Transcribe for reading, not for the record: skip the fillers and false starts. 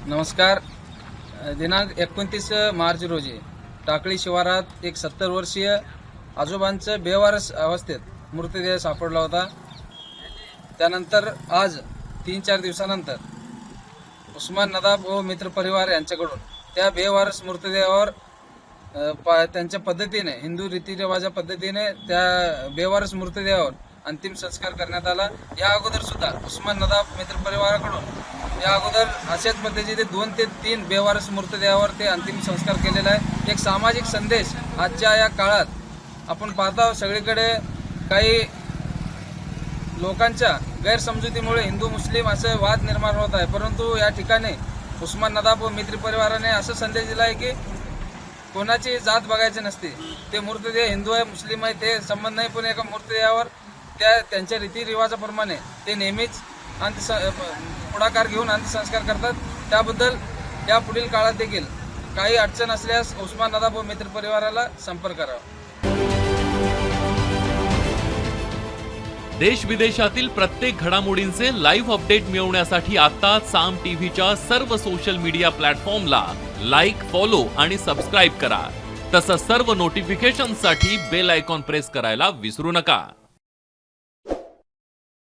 नमस्कार. दिनांक 29 मार्च रोजी टाकळी शिवारात एक 70 वर्षीय आजोबांचं बेवारस अवस्थेत मृतदेह सापडला होता. त्यानंतर आज 3-4 दिवसानंतर उस्मान नदाब व मित्र परिवार यांच्याकडून त्या बेवारस मृतदेहावर त्यांच्या पद्धतीने हिंदू रीतिरिवाजा पद्धतीने त्या बेवारस मृतदेहावर अंतिम संस्कार करण्यात आला. या अगोदर सुद्धा उस्मान नदाब मित्र परिवाराकडून या अगोदर अशाच पद्धतीचे 2 ते 3 बेवारस मृतदेहावर ते अंतिम संस्कार केलेला आहे. एक सामाजिक संदेश आजच्या या काळात आपण पाहता सगळीकडे काही लोकांच्या गैरसमजुतीमुळे हिंदू मुस्लिम असे वाद निर्माण होत आहे, परंतु या ठिकाणी उस्मान नदाब व मित्र परिवाराने असा संदेश दिला आहे की कोणाची जात बघायची नसते. ते मृतदेह हिंदू आहे मुस्लिम आहे ते संबंध नाही, पण एका मृतदेहावर त्यांच्या रीतिरिवाजाप्रमाणे ते नेहमीच पुढाकार घेऊन अंत्यसंस्कार करतात. त्याबद्दल या पुढील काळात देखील काही अडचण असल्यास उस्मान नदाब व मित्र परिवाराला संपर्क करावा. देश विदेशातील प्रत्येक घडामोडींचे लाईव्ह अपडेट मिळवण्यासाठी आता साम टीव्हीच्या सर्व सोशल मीडिया प्लॅटफॉर्मला लाईक, फॉलो आणि सबस्क्राईब करा. तसंच सर्व नोटिफिकेशनसाठी बेल आयकॉन प्रेस करायला विसरू नका.